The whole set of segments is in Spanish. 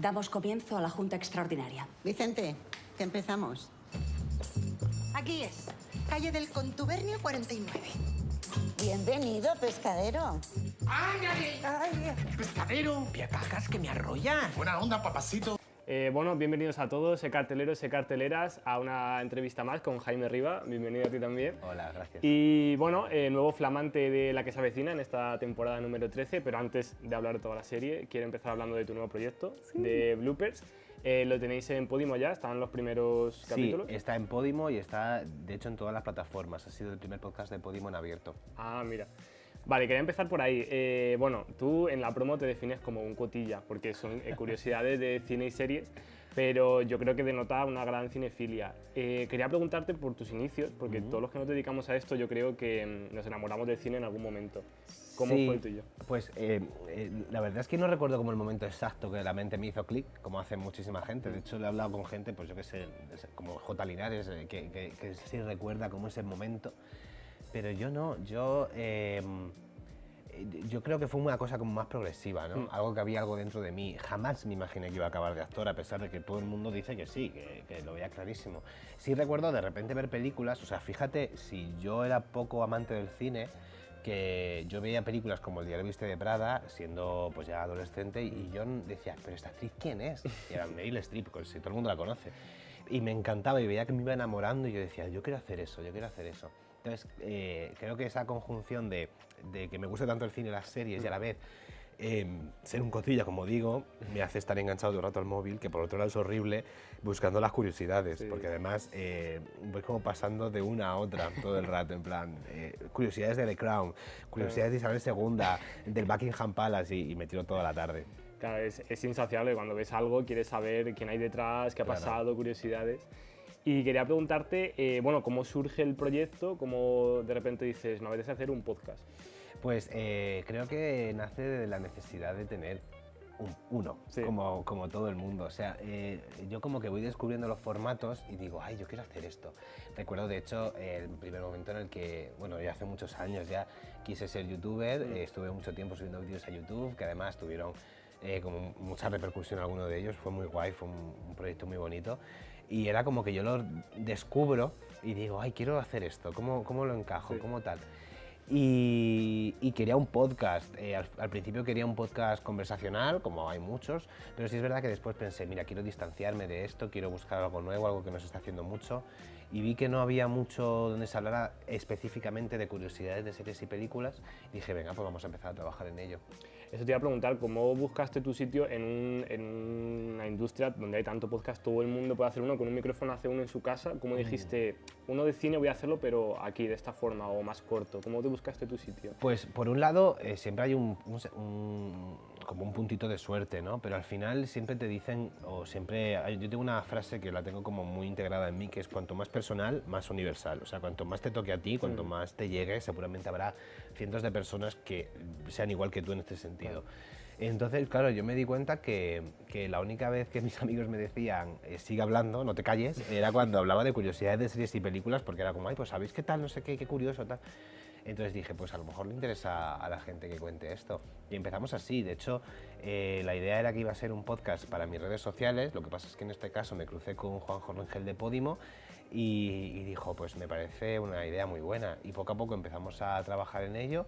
Damos comienzo a la Junta Extraordinaria. Vicente, que empezamos. Aquí es, calle del Contubernio 49. Bienvenido, pescadero. ¡Ándale! Ay, ¡Pescadero! Piacacas que me arrollan. Buena onda, papacito. Bueno, bienvenidos a todos, carteleros y carteleras, a una entrevista más con Jaime Riba. Bienvenido a ti también. Hola, gracias. Y bueno, nuevo flamante de La que se avecina en esta temporada número 13, pero antes de hablar de toda la serie, quiero empezar hablando de tu nuevo proyecto, de Bloopers. Lo tenéis en Podimo ya, están los primeros capítulos. Sí, está en Podimo y está, de hecho, en todas las plataformas. Ha sido el primer podcast de Podimo en abierto. Ah, mira. Vale, quería empezar por ahí. Bueno, tú en la promo te defines como un cotilla, porque son curiosidades de cine y series, pero yo creo que denota una gran cinefilia. Quería preguntarte por tus inicios, porque todos los que nos dedicamos a esto yo creo que nos enamoramos del cine en algún momento. ¿Cómo fue el tuyo? Pues la verdad es que no recuerdo como el momento exacto que la mente me hizo clic, como hace muchísima gente. De hecho, le he hablado con gente, pues yo qué sé, como J. Linares, que sí recuerda como ese momento. Pero yo no, yo creo que fue una cosa como más progresiva, ¿no? Algo que había algo dentro de mí. Jamás me imaginé que iba a acabar de actor, a pesar de que todo el mundo dice que sí, que lo veía clarísimo. Sí recuerdo de repente ver películas, o sea, fíjate, si yo era poco amante del cine, que yo veía películas como El diario viste de Prada, siendo pues ya adolescente, y yo decía, ¿pero esta actriz quién es? Y era Meryl Streep, pues, si todo el mundo la conoce. Y me encantaba y veía que me iba enamorando y yo decía, yo quiero hacer eso, yo quiero hacer eso. Entonces, creo que esa conjunción de que me guste tanto el cine y las series y a la vez ser un cotilla, como digo, me hace estar enganchado todo el rato al móvil, que por otro lado es horrible, buscando las curiosidades, porque además voy como pasando de una a otra todo el rato, en plan, curiosidades de The Crown, curiosidades de Isabel II, del Buckingham Palace y me tiro toda la tarde. Claro, es insaciable, cuando ves algo quieres saber quién hay detrás, qué ha pasado, curiosidades. Y quería preguntarte, bueno, ¿cómo surge el proyecto? ¿Cómo de repente dices, me apetece hacer un podcast? Pues creo que nace de la necesidad de tener uno, sí, como todo el mundo. O sea, yo como que voy descubriendo los formatos y digo, ay, yo quiero hacer esto. Recuerdo, de hecho, el primer momento en el que, bueno, ya hace muchos años ya quise ser youtuber, estuve mucho tiempo subiendo vídeos a YouTube, que además tuvieron como mucha repercusión alguno de ellos, fue muy guay, fue un proyecto muy bonito. Y era como que yo lo descubro y digo, ay, quiero hacer esto, ¿cómo lo encajo? Sí. ¿Cómo tal? Y quería un podcast. Al principio quería un podcast conversacional, como hay muchos, pero sí es verdad que después pensé, mira, quiero distanciarme de esto, quiero buscar algo nuevo, algo que no se está haciendo mucho, y vi que no había mucho donde se hablara específicamente de curiosidades de series y películas, y dije, venga, pues vamos a empezar a trabajar en ello. Eso te iba a preguntar, ¿cómo buscaste tu sitio en una industria donde hay tanto podcast, todo el mundo puede hacer uno, con un micrófono hace uno en su casa? ¿Cómo dijiste, uno de cine voy a hacerlo, pero aquí, de esta forma, o más corto? ¿Cómo te buscaste tu sitio? Pues por un lado, siempre hay como un puntito de suerte, ¿no? Pero al final siempre te dicen, o siempre, yo tengo una frase que la tengo como muy integrada en mí, que es cuanto más personal, más universal. O sea, cuanto más te toque a ti, cuanto más te llegue, seguramente habrá cientos de personas que sean igual que tú en este sentido. Entonces, claro, yo me di cuenta que la única vez que mis amigos me decían sigue hablando, no te calles, era cuando hablaba de curiosidades de series y películas, porque era como, ay, pues ¿sabéis qué tal? No sé qué curioso, tal. Entonces dije, pues a lo mejor le interesa a la gente que cuente esto. Y empezamos así. De hecho, la idea era que iba a ser un podcast para mis redes sociales. Lo que pasa es que en este caso me crucé con Juanjo Rengel de Podimo y dijo, pues me parece una idea muy buena. Y poco a poco empezamos a trabajar en ello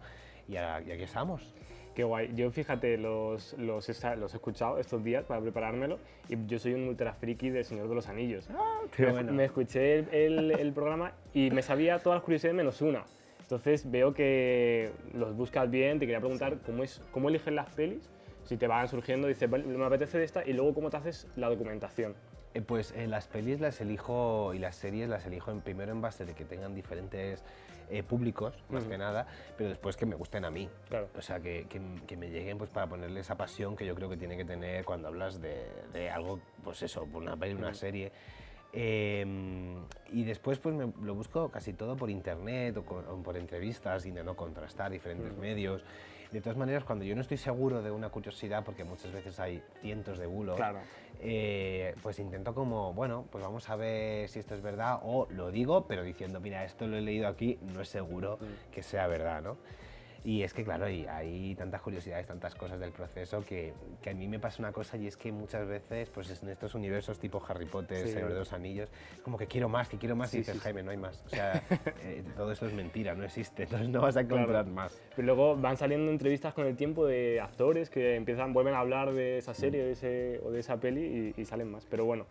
y aquí estamos. Qué guay. Yo, fíjate, los he escuchado estos días para preparármelo y yo soy un ultra friki del Señor de los Anillos. Qué bueno. Me escuché el programa y me sabía todas las curiosidades menos una. Entonces veo que los buscas bien. Te quería preguntar cómo eliges las pelis, si te van surgiendo, dices, vale, me apetece de esta, y luego cómo te haces la documentación. Pues las pelis las elijo y las series las elijo primero en base de que tengan diferentes públicos, más que nada, pero después que me gusten a mí. Claro. O sea, que me lleguen pues para ponerle esa pasión que yo creo que tiene que tener cuando hablas de algo, pues eso, una peli, una serie. Y después pues lo busco casi todo por internet o por entrevistas, intento contrastar diferentes medios. De todas maneras, cuando yo no estoy seguro de una curiosidad, porque muchas veces hay cientos de bulos, claro, pues intento como, bueno, pues vamos a ver si esto es verdad, o lo digo, pero diciendo, mira, esto lo he leído aquí, no es seguro que sea verdad, ¿no? Y es que, claro, hay tantas curiosidades, tantas cosas del proceso que a mí me pasa una cosa y es que muchas veces, pues en estos universos tipo Harry Potter, Sí. Señor de los Anillos, como que quiero más, Sí, y dices, sí, sí. Jaime, no hay más. O sea, todo esto es mentira, no existe, entonces no vas a encontrar más. Pero luego van saliendo entrevistas con el tiempo de actores que vuelven a hablar de esa serie o de esa peli y salen más. Pero bueno,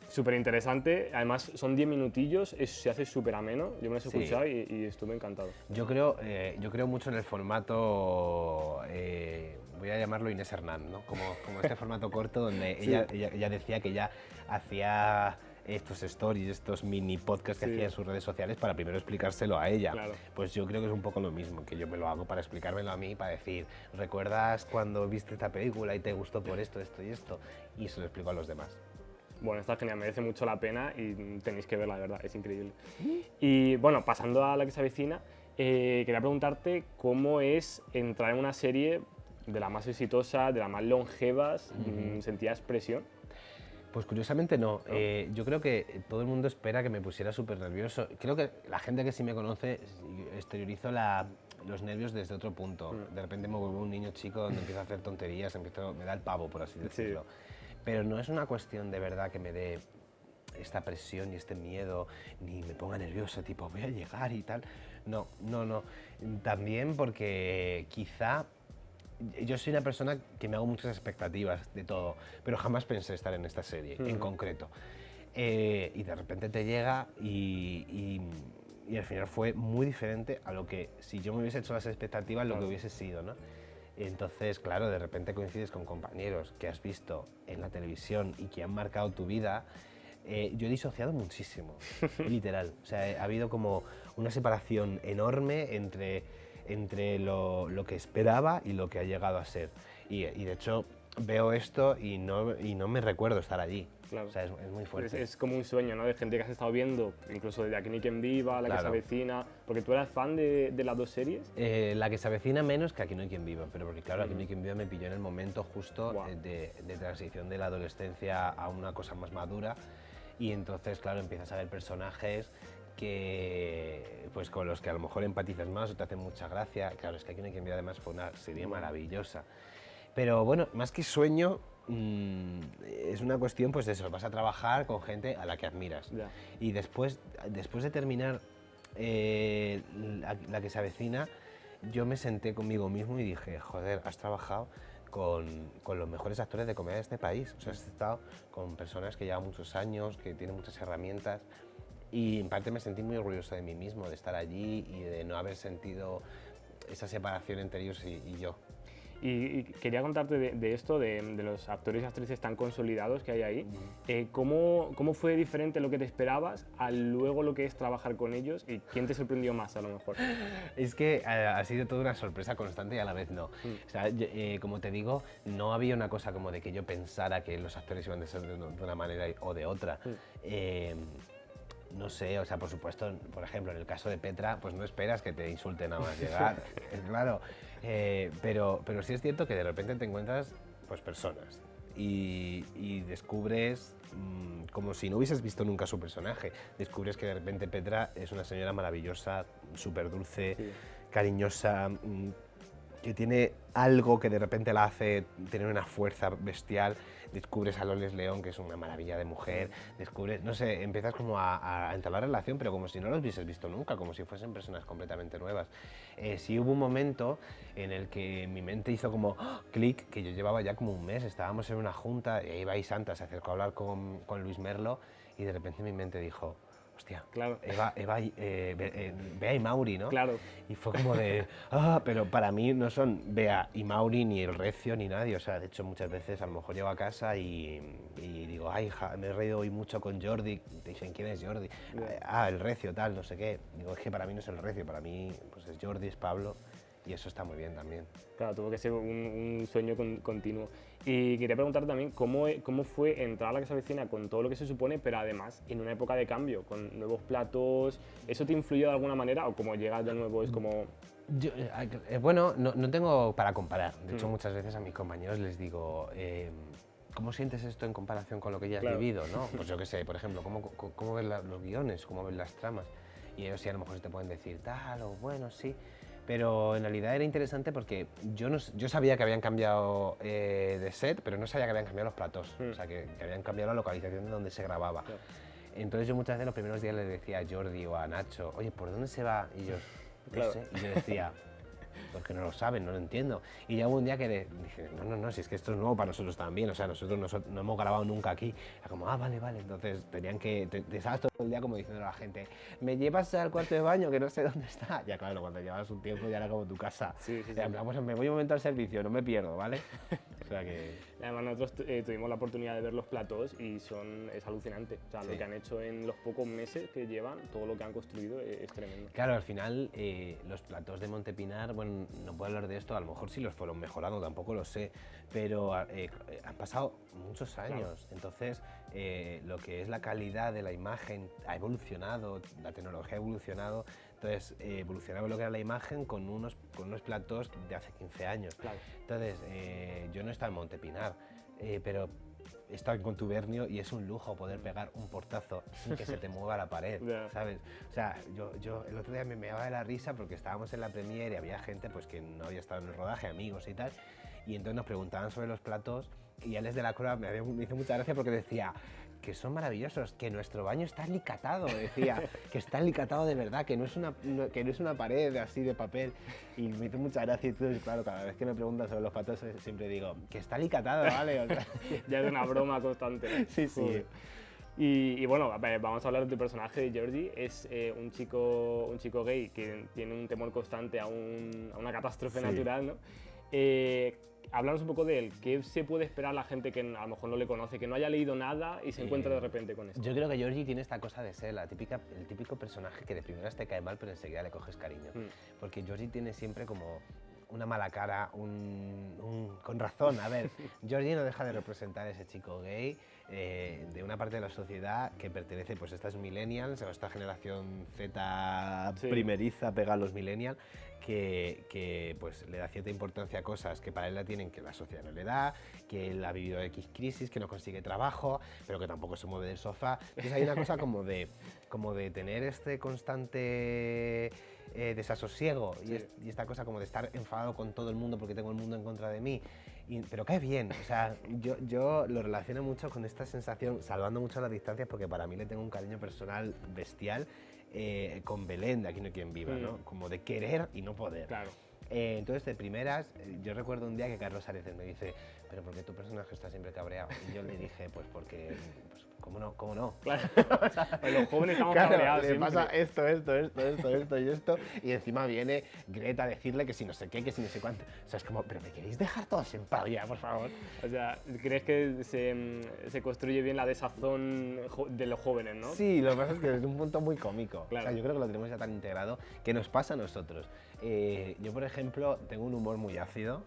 súper interesante. Además, son 10 minutillos, se hace súper ameno. Yo me lo he Sí. escuchado y estuve encantado. Yo creo mucho en el formato, voy a llamarlo Inés Hernán, ¿no? Como este formato corto donde Sí. ella decía que ella hacía estos stories, estos mini podcasts que Sí. hacía en sus redes sociales para primero explicárselo a ella. Claro. Pues yo creo que es un poco lo mismo, que yo me lo hago para explicármelo a mí, para decir, ¿recuerdas cuando viste esta película y te gustó por esto, esto y esto? Y se lo explico a los demás. Bueno, está genial, merece mucho la pena y tenéis que verla, de verdad, es increíble. Y bueno, pasando a la que se avecina, quería preguntarte cómo es entrar en una serie de la más exitosa, de las más longevas. ¿Sentías presión? Pues curiosamente no. Yo creo que todo el mundo espera que me pusiera súper nervioso. Creo que la gente que sí me conoce exteriorizo los nervios desde otro punto. De repente me vuelvo un niño chico donde empiezo a hacer tonterías, me da el pavo, por así decirlo. Pero no es una cuestión de verdad que me dé esta presión y este miedo, ni me ponga nervioso, tipo voy a llegar y tal. No. También porque quizá yo soy una persona que me hago muchas expectativas de todo, pero jamás pensé estar en esta serie en concreto. Y de repente te llega y al final fue muy diferente a lo que, si yo me hubiese hecho las expectativas, lo que hubiese sido, ¿no? Entonces, claro, de repente coincides con compañeros que has visto en la televisión y que han marcado tu vida. Yo he disociado muchísimo, literal. O sea, ha habido como una separación enorme entre lo que esperaba y lo que ha llegado a ser. Y de hecho veo esto y no me recuerdo estar allí. Claro. O sea, es muy fuerte. Es como un sueño, ¿no? De gente que has estado viendo, incluso desde Aquí no hay quien viva, La que se Claro. avecina, porque tú eras fan de las dos series. La que se avecina menos que Aquí no hay quien viva, pero porque claro, Aquí no hay quien viva me pilló en el momento justo Guau. de transición de la adolescencia a una cosa más madura y entonces claro, empiezas a ver personajes que pues con los que a lo mejor empatizas más o te hacen mucha gracia. Claro, es que Aquí no hay quien viva además fue una serie maravillosa. Pero bueno, más que sueño, es una cuestión pues de eso, vas a trabajar con gente a la que admiras. Ya. Y después de terminar la que se avecina, yo me senté conmigo mismo y dije, joder, has trabajado con los mejores actores de comedia de este país. O sea, has estado con personas que llevan muchos años, que tienen muchas herramientas. Y en parte me sentí muy orgulloso de mí mismo, de estar allí y de no haber sentido esa separación entre ellos y yo. Y quería contarte de esto, de los actores y actrices tan consolidados que hay ahí. ¿Cómo fue diferente lo que te esperabas a luego lo que es trabajar con ellos? ¿Y quién te sorprendió más, a lo mejor? Es que ha sido toda una sorpresa constante y a la vez no. O sea, como te digo, no había una cosa como de que yo pensara que los actores iban a ser de una manera o de otra. No sé, o sea, por supuesto, por ejemplo, en el caso de Petra, pues no esperas que te insulten nada más llegar, claro. Pero sí es cierto que de repente te encuentras pues personas y descubres, como si no hubieses visto nunca su personaje, descubres que de repente Petra es una señora maravillosa, súper dulce, cariñosa, que tiene algo que de repente la hace tener una fuerza bestial. Descubres a Loles León, que es una maravilla de mujer, descubres, no sé, empiezas como a entablar relación, pero como si no los hubieses visto nunca, como si fuesen personas completamente nuevas. Sí hubo un momento en el que mi mente hizo como clic, que yo llevaba ya como un mes, estábamos en una junta, y Eva y Santa se acercó a hablar con Luis Merlo, y de repente mi mente dijo, hostia, Claro. Bea y Mauri, ¿no? Claro. Y fue como de, pero para mí no son Bea y Mauri, ni el Recio, ni nadie. O sea, de hecho, muchas veces a lo mejor llego a casa y digo, ay, hija, me he reído hoy mucho con Jordi. Te dicen, ¿quién es Jordi? El Recio, tal, no sé qué. Digo, es que para mí no es el Recio, para mí pues es Jordi, es Pablo. Y eso está muy bien también. Claro, tuvo que ser un sueño continuo. Y quería preguntar también cómo fue entrar a La que se avecina con todo lo que se supone, pero además en una época de cambio, con nuevos platos. ¿Eso te influyó de alguna manera o como llegas de nuevo es como...? Bueno, no tengo para comparar. De hecho, muchas veces a mis compañeros les digo, ¿cómo sientes esto en comparación con lo que ya has vivido? ¿No? Pues yo qué sé, por ejemplo, ¿cómo ves los guiones? ¿Cómo ves las tramas? Y ellos sí a lo mejor te pueden decir tal o bueno, sí. Pero en realidad era interesante porque yo sabía que habían cambiado de set, pero no sabía que habían cambiado los platós, o sea, que habían cambiado la localización de donde se grababa. Claro. Entonces yo muchas veces los primeros días les decía a Jordi o a Nacho, oye, ¿por dónde se va? Y ellos, no Claro. sé. Y yo decía, porque no lo saben, no lo entiendo. Y ya hubo un día que dije, no, si es que esto es nuevo para nosotros también, o sea, nosotros no hemos grabado nunca aquí. Era como, vale. Entonces tenían que, te estabas todo el día como diciendo a la gente, ¿me llevas al cuarto de baño que no sé dónde está? Ya claro, cuando llevas un tiempo ya era como tu casa. Sí. En plan, pues me voy un momento al servicio, no me pierdo, ¿vale? O sea que... Además nosotros tuvimos la oportunidad de ver los platós y es alucinante. O sea, Sí. lo que han hecho en los pocos meses que llevan, todo lo que han construido es tremendo. Claro, al final los platós de Montepinar, bueno, no puedo hablar de esto, a lo mejor sí los fueron mejorando, tampoco lo sé, pero han pasado muchos años, entonces lo que es la calidad de la imagen ha evolucionado, la tecnología ha evolucionado, entonces evolucionaba lo que era la imagen con unos platós de hace 15 años. Claro. Entonces, yo no he estado en Montepinar, pero he estado en Contubernio y es un lujo poder pegar un portazo sin que se te mueva la pared, Ya. ¿sabes? O sea, yo el otro día me meaba de la risa porque estábamos en la premiere y había gente pues, que no había estado en el rodaje, amigos y tal, y entonces nos preguntaban sobre los platos y Alex de la Croa me hizo mucha gracia porque decía que son maravillosos, que nuestro baño está licatado, decía, que está licatado de verdad, que no es una pared así de papel, y me hizo mucha gracia y entonces, claro, cada vez que me preguntan sobre los platos siempre digo, que está licatado, ¿vale? O sea, Ya es una broma constante. sí. Joder. Y bueno, a ver, vamos a hablar de tu personaje, Georgie. Es un chico gay que tiene un temor constante a una catástrofe Sí. natural, ¿no? Háblanos un poco de él. ¿Qué se puede esperar la gente que a lo mejor no le conoce, que no haya leído nada y se encuentra de repente con esto? Yo creo que Georgie tiene esta cosa de ser el típico personaje que de primeras te cae mal, pero enseguida le coges cariño. Porque Georgie tiene siempre como una mala cara, con razón. A ver, Georgie no deja de representar a ese chico gay de una parte de la sociedad que pertenece pues, a estas millennials, a esta generación Z Sí. primeriza, pega a los millennials, que pues, le da cierta importancia a cosas que para él la tienen que la sociedad no le da, que él ha vivido X crisis, que no consigue trabajo, pero que tampoco se mueve del sofá. Entonces hay una cosa como de tener este constante desasosiego y esta cosa como de estar enfadado con todo el mundo porque tengo el mundo en contra de mí. Pero cae bien, o sea, yo lo relaciono mucho con esta sensación, salvando mucho las distancias, porque para mí le tengo un cariño personal bestial con Belén, de Aquí no hay quien viva, ¿no? Como de querer y no poder. Claro. Entonces, de primeras, yo recuerdo un día que Carlos Areces me dice, pero ¿por qué tu personaje está siempre cabreado? Y yo le dije, pues porque, pues, ¿cómo no? Claro. Los jóvenes estamos Claro, cabreados le siempre. pasa esto y esto, y encima viene Greta a decirle que si no sé qué, que si no sé cuánto. O sea, es como, pero me queréis dejar todos en paz ya, por favor. O sea, ¿crees que se construye bien la desazón de los jóvenes, no? Sí, lo que pasa es que es un punto muy cómico. Claro. O sea, yo creo que lo tenemos ya tan integrado que nos pasa a nosotros. Yo, por ejemplo, tengo un humor muy ácido.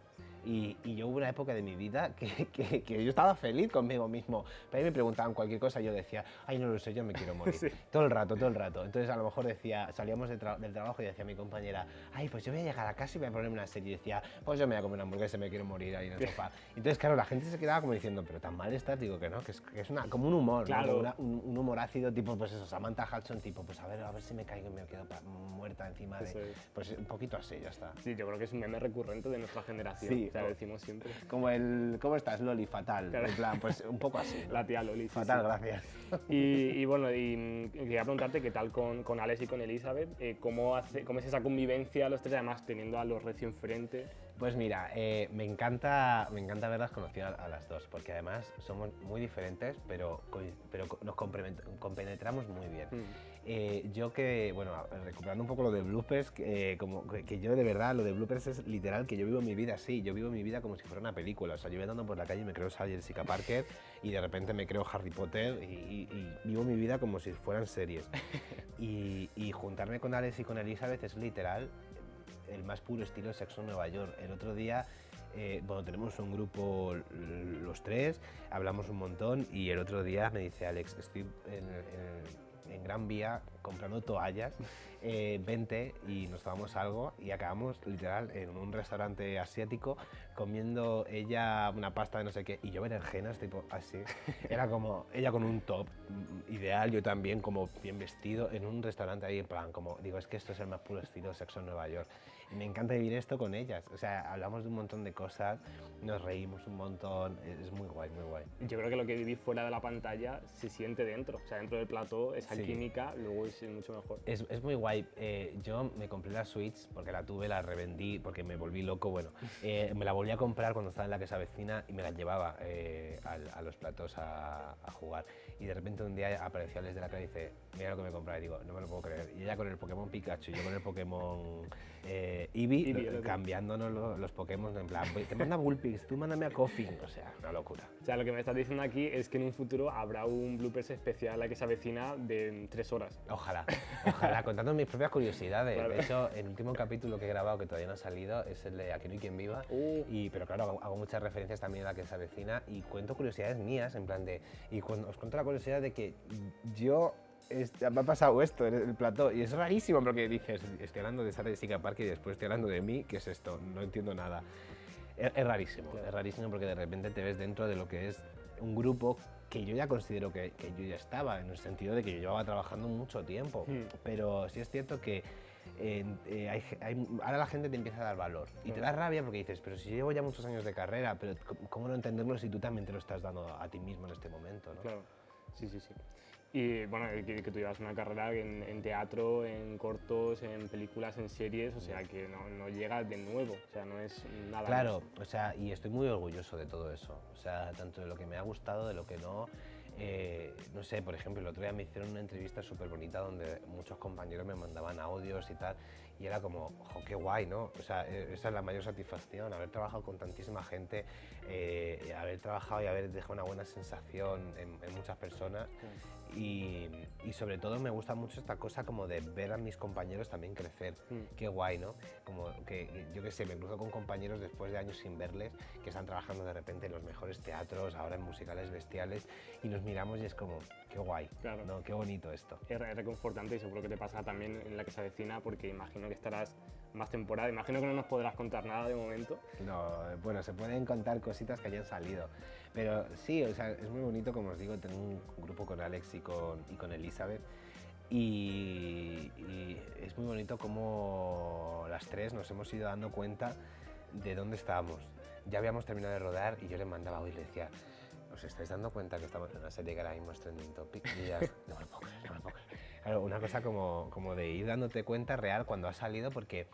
Y yo hubo una época de mi vida que yo estaba feliz conmigo mismo. Pero ahí me preguntaban cualquier cosa y yo decía, ay, no lo sé, yo me quiero morir. Sí. Todo el rato. Entonces a lo mejor decía, salíamos del trabajo y decía mi compañera, ay, pues yo voy a llegar a casa y voy a ponerme una serie. Y decía, pues yo me voy a comer una hamburguesa y me quiero morir ahí en el sofá. Entonces, claro, la gente se quedaba como diciendo, pero tan mal estás. Digo que no, que es como un humor, Claro. ¿no? Como un humor ácido, tipo, pues eso, Samantha Hudson, tipo, pues a ver si me caigo y me quedo muerta encima de... Eso es. Pues un poquito así, ya está. Sí, yo creo que es un meme recurrente de nuestra generación. Sí. O sea, lo decimos siempre. Como ¿cómo estás, Loli? Fatal. Claro. En plan, pues un poco así, ¿no? La tía Loli. Sí, Fatal, sí. gracias. Y bueno, quería preguntarte qué tal con Alex y con Elizabeth, ¿cómo es esa convivencia los tres, además teniendo a los recién enfrente? Pues mira, me encanta haberlas conocido a las dos, porque además somos muy diferentes, pero nos compenetramos muy bien. Yo recuperando un poco lo de bloopers, que yo de verdad, lo de bloopers es literal que yo vivo mi vida así, yo vivo mi vida como si fuera una película, o sea, yo voy andando por la calle y me creo Sarah Jessica Parker y de repente me creo Harry Potter y vivo mi vida como si fueran series. Y juntarme con Alex y con Elizabeth es literal el más puro estilo Sexo en Nueva York. El otro día, tenemos un grupo los tres, hablamos un montón y el otro día me dice Alex, estoy en Gran Vía comprando toallas, vente y nos tomamos algo y acabamos literal en un restaurante asiático comiendo ella una pasta de no sé qué y yo berenjenas tipo así. Era como ella con un top ideal, yo también como bien vestido en un restaurante ahí en plan como digo, es que esto es el más puro estilo Sexo en Nueva York. Y me encanta vivir esto con ellas. O sea, hablamos de un montón de cosas, nos reímos un montón, es muy guay, muy guay. Yo creo que lo que vivís fuera de la pantalla se siente dentro, o sea, dentro del plató, esa Sí. química luego es mucho mejor. Es muy guay. Yo me compré la Switch porque la tuve, la revendí porque me volví loco. Bueno, me la volví a comprar cuando estaba en la que se avecina y me la llevaba a los platós a jugar. Y de repente un día apareció Alex de la Cara y dice, mira lo que me compré. Y digo, no me lo puedo creer. Y ella con el Pokémon Pikachu y yo con el Pokémon Eevee, cambiándonos los Pokémon en plan, te manda Bullpix, tú mándame a Koffing. O sea, una locura. O sea, lo que me estás diciendo aquí es que en un futuro habrá un bloopers especial a la que se avecina de 3 horas. Ojalá, ojalá, contando mis propias curiosidades. Claro. De hecho, el último capítulo que he grabado, que todavía no ha salido, es el de Aquí no hay quien viva. Pero claro, hago muchas referencias también a la que se avecina y cuento curiosidades mías, en plan de... Y cuando os cuento la curiosidad de que yo... me ha pasado esto en el plató y es rarísimo porque dices, estoy hablando de Sarah Jessica Parker y después estoy hablando de mí, ¿qué es esto? No entiendo nada. Es rarísimo, Claro. es rarísimo porque de repente te ves dentro de lo que es un grupo que yo ya considero que yo ya estaba, en el sentido de que yo llevaba trabajando mucho tiempo, pero sí es cierto que ahora la gente te empieza a dar valor y te da rabia porque dices, pero si llevo ya muchos años de carrera, pero ¿cómo no entenderlo si tú también te lo estás dando a ti mismo en este momento, ¿no? Claro, sí. Y bueno, que tú llevas una carrera en teatro, en cortos, en películas, en series, o sea que no llegas de nuevo, o sea, no es nada Claro, más. o sea, y estoy muy orgulloso de todo eso, o sea, tanto de lo que me ha gustado, de lo que no. No sé, por ejemplo, el otro día me hicieron una entrevista súper bonita donde muchos compañeros me mandaban audios y tal, y era como, jo, qué guay, ¿no? O sea, esa es la mayor satisfacción, haber trabajado con tantísima gente, haber trabajado y haber dejado una buena sensación en muchas personas. Y sobre todo me gusta mucho esta cosa como de ver a mis compañeros también crecer. Qué guay, ¿no? Como que, yo qué sé, me cruzo con compañeros después de años sin verles, que están trabajando de repente en los mejores teatros, ahora en musicales bestiales, y nos miramos y es como, qué guay, Claro. ¿no? Qué bonito esto. Es reconfortante y seguro que te pasa también en la que se avecina porque imagino que estarás más temporada, imagino que no nos podrás contar nada de momento. No, bueno, se pueden contar cositas que hayan salido, pero sí, o sea, es muy bonito, como os digo, tengo un grupo con Alex y con Elizabeth y es muy bonito como las tres nos hemos ido dando cuenta de dónde estábamos. Ya habíamos terminado de rodar y yo le mandaba hoy y le decía, ¿os estáis dando cuenta que estamos en una serie que ahora mismo es trending topic? Y ellas, no me lo puedo creer, no me lo puedo creer. Claro, una cosa como de ir dándote cuenta real cuando has salido porque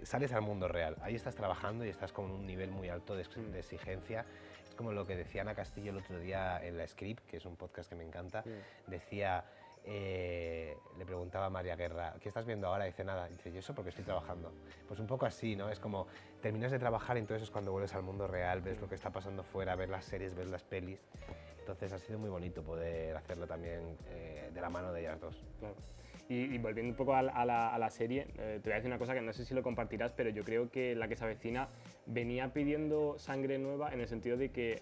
sales al mundo real. Ahí estás trabajando y estás con un nivel muy alto de exigencia. Es como lo que decía Ana Castillo el otro día en La Script, que es un podcast que me encanta. Decía, le preguntaba a María Guerra, ¿qué estás viendo ahora? Dice, nada. Dice, ¿y eso? Porque estoy trabajando. Pues un poco así, ¿no? Es como, terminas de trabajar y entonces es cuando vuelves al mundo real, ves lo que está pasando fuera, ves las series, ves las pelis. Entonces ha sido muy bonito poder hacerlo también de la mano de ellas dos. Claro. Y volviendo un poco a la serie, te voy a decir una cosa que no sé si lo compartirás, pero yo creo que la que se avecina venía pidiendo sangre nueva en el sentido de que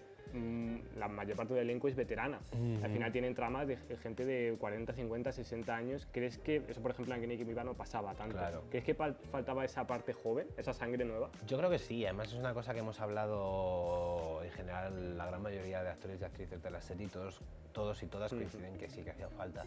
la mayor parte del elenco es veterana. Al final tienen tramas de gente de 40, 50, 60 años. ¿Crees que eso, por ejemplo, en Kenny Viva no pasaba tanto? Claro. ¿Crees que faltaba esa parte joven, esa sangre nueva? Yo creo que sí, además es una cosa que hemos hablado en general la gran mayoría de actores y actrices de la serie, todos y todas coinciden que sí, que hacía falta.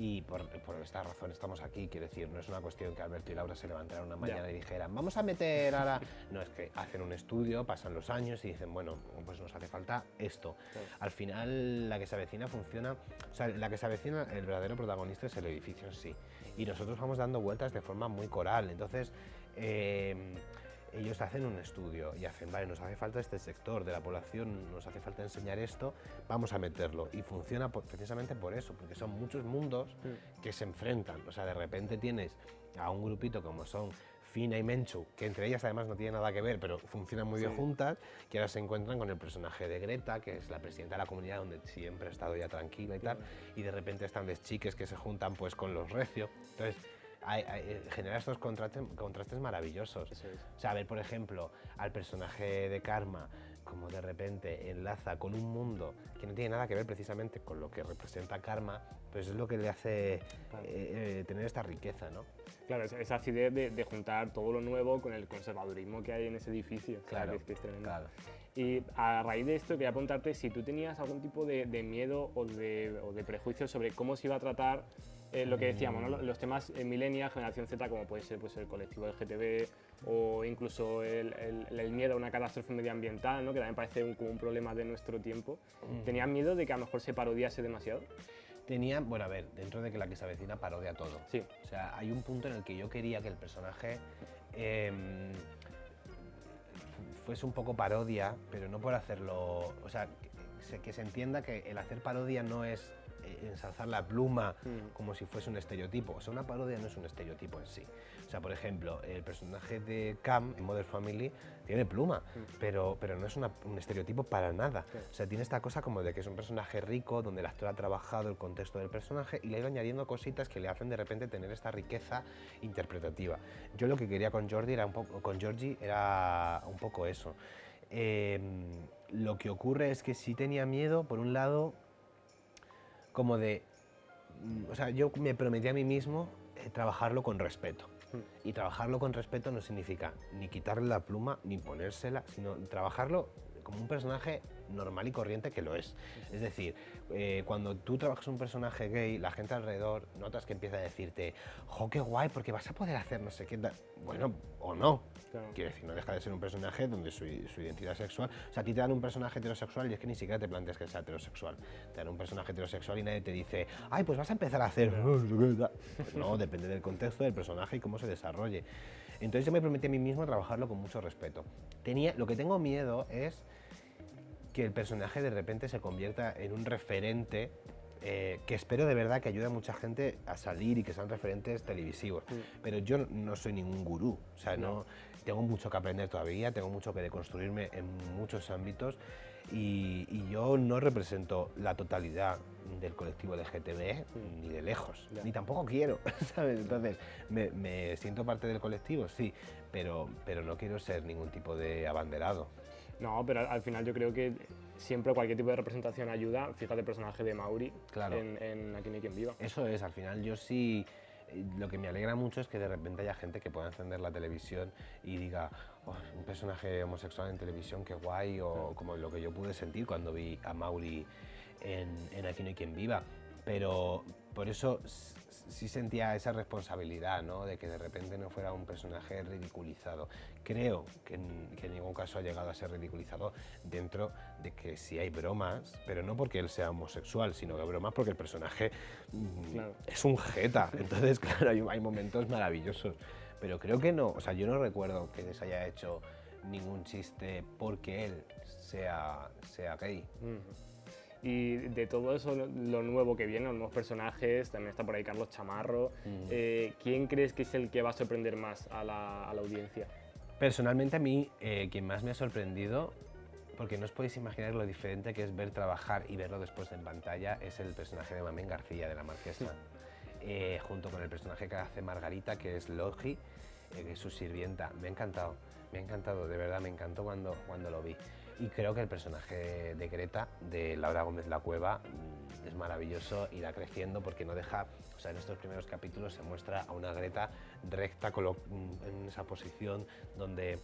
Y por esta razón estamos aquí, quiero decir, no es una cuestión que Alberto y Laura se levantaran una mañana y dijeran, vamos a meter ahora... No, es que hacen un estudio, pasan los años y dicen, bueno, pues nos hace falta esto. Claro. Al final, la que se avecina funciona... O sea, la que se avecina, el verdadero protagonista es el edificio en sí. Y nosotros vamos dando vueltas de forma muy coral, entonces... ellos hacen un estudio y hacen, vale, nos hace falta este sector de la población, nos hace falta enseñar esto, vamos a meterlo. Y funciona precisamente por eso, porque son muchos mundos que se enfrentan. O sea, de repente tienes a un grupito como son Fina y Menchu, que entre ellas además no tienen nada que ver, pero funcionan muy bien juntas, que ahora se encuentran con el personaje de Greta, que es la presidenta de la comunidad donde siempre ha estado ya tranquila y tal, y de repente están las chiques que se juntan pues con los Recio. Entonces, genera estos contrastes maravillosos. Eso es. O sea, ver, por ejemplo, al personaje de Karma, como de repente enlaza con un mundo que no tiene nada que ver precisamente con lo que representa Karma, pues es lo que le hace tener esta riqueza, ¿no? Claro, esa acidez de juntar todo lo nuevo con el conservadurismo que hay en ese edificio. Claro, o sea, que es tremendo. claro. Y a raíz de esto quería preguntarte si tú tenías algún tipo de miedo o de prejuicio sobre cómo se iba a tratar lo que decíamos, ¿no? Los temas millennial, generación Z, como puede ser pues, el colectivo LGTB o incluso el miedo a una catástrofe medioambiental, ¿no? Que también parece como un problema de nuestro tiempo. ¿Tenías miedo de que a lo mejor se parodiase demasiado? Bueno, a ver, dentro de que La que se avecina parodia todo. Sí. O sea, hay un punto en el que yo quería que el personaje fuese un poco parodia, pero no por hacerlo... O sea, que se entienda que el hacer parodia no es ensalzar la pluma como si fuese un estereotipo. O sea, una parodia no es un estereotipo en sí. O sea, por ejemplo, el personaje de Cam en Modern Family tiene pluma, pero no es un estereotipo para nada. O sea, tiene esta cosa como de que es un personaje rico, donde el actor ha trabajado el contexto del personaje y le ha ido añadiendo cositas que le hacen de repente tener esta riqueza interpretativa. Yo lo que quería con Georgie era un poco eso. Lo que ocurre es que sí tenía miedo, por un lado, como de... O sea, yo me prometí a mí mismo trabajarlo con respeto. Y trabajarlo con respeto no significa ni quitarle la pluma ni ponérsela, sino trabajarlo como un personaje normal y corriente que lo es. Es decir, cuando tú trabajas un personaje gay, la gente alrededor notas que empieza a decirte, ¡jo, qué guay! Porque vas a poder hacer no sé qué. Bueno, o no. Claro. Quiero decir, no deja de ser un personaje donde su identidad sexual... O sea, a ti te dan un personaje heterosexual y es que ni siquiera te planteas que sea heterosexual. Te dan un personaje heterosexual y nadie te dice, ¡ay, pues vas a empezar a hacer... Pues no, depende del contexto del personaje y cómo se desarrolle. Entonces yo me prometí a mí mismo trabajarlo con mucho respeto. Lo que tengo miedo es que el personaje de repente se convierta en un referente que espero de verdad que ayude a mucha gente a salir y que sean referentes televisivos. Pero yo no soy ningún gurú, o sea, no, tengo mucho que aprender todavía, tengo mucho que deconstruirme en muchos ámbitos y yo no represento la totalidad del colectivo LGTB ni de lejos, ni tampoco quiero, ¿sabes? Entonces, me siento parte del colectivo, sí, pero no quiero ser ningún tipo de abanderado. No, pero al final yo creo que siempre cualquier tipo de representación ayuda. Fíjate el personaje de Mauri en Aquí no hay quien viva. Eso es, al final yo sí... Lo que me alegra mucho es que de repente haya gente que pueda encender la televisión y diga, oh, un personaje homosexual en televisión, qué guay, o como lo que yo pude sentir cuando vi a Mauri en Aquí no hay quien viva. Pero por eso sí sentía esa responsabilidad, ¿no? De que de repente no fuera un personaje ridiculizado. Creo que en ningún caso ha llegado a ser ridiculizado, dentro de que sí hay bromas, pero no porque él sea homosexual, sino que bromas porque el personaje es un jeta. Entonces, claro, hay momentos maravillosos. Pero creo que no, o sea, yo no recuerdo que les haya hecho ningún chiste porque él sea gay. Y de todo eso, lo nuevo que viene, los nuevos personajes, también está por ahí Carlos Chamarro. ¿Quién crees que es el que va a sorprender más a la audiencia? Personalmente a mí, quien más me ha sorprendido, porque no os podéis imaginar lo diferente que es ver trabajar y verlo después en pantalla, es el personaje de Mamén García, de La Marquesa, junto con el personaje que hace Margarita, que es Logi, que es su sirvienta. Me ha encantado, de verdad, me encantó cuando lo vi. Y creo que el personaje de Greta, de Laura Gómez Lacueva, es maravilloso, irá creciendo porque no deja... O sea, en estos primeros capítulos se muestra a una Greta recta, en esa posición donde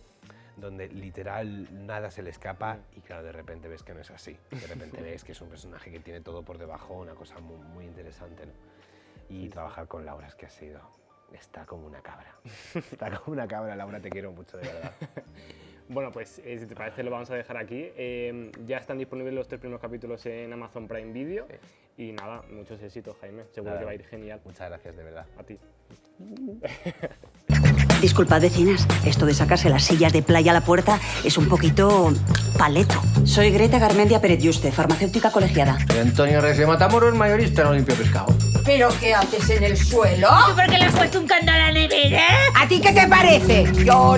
literal nada se le escapa y claro, de repente ves que no es así. De repente ves que es un personaje que tiene todo por debajo, una cosa muy, muy interesante, ¿no? Y trabajar con Laura es que está como una cabra. Está como una cabra, Laura, te quiero mucho, de verdad. Bueno, pues si te parece lo vamos a dejar aquí. Ya están disponibles los 3 primeros capítulos en Amazon Prime Video. Y nada, muchos éxitos, Jaime. Seguro que va a ir genial. Muchas gracias, de verdad. A ti. Disculpad, vecinas, esto de sacarse las sillas de playa a la puerta es un poquito paleto. Soy Greta Garmendia Pérez Yuste, farmacéutica colegiada. Soy Antonio Reyes de Matamoros, mayorista en Olimpio Pescado. ¿Pero qué haces en el suelo? ¿Tú por qué le has puesto un candado a la nevera? ¿A ti qué te parece? Yo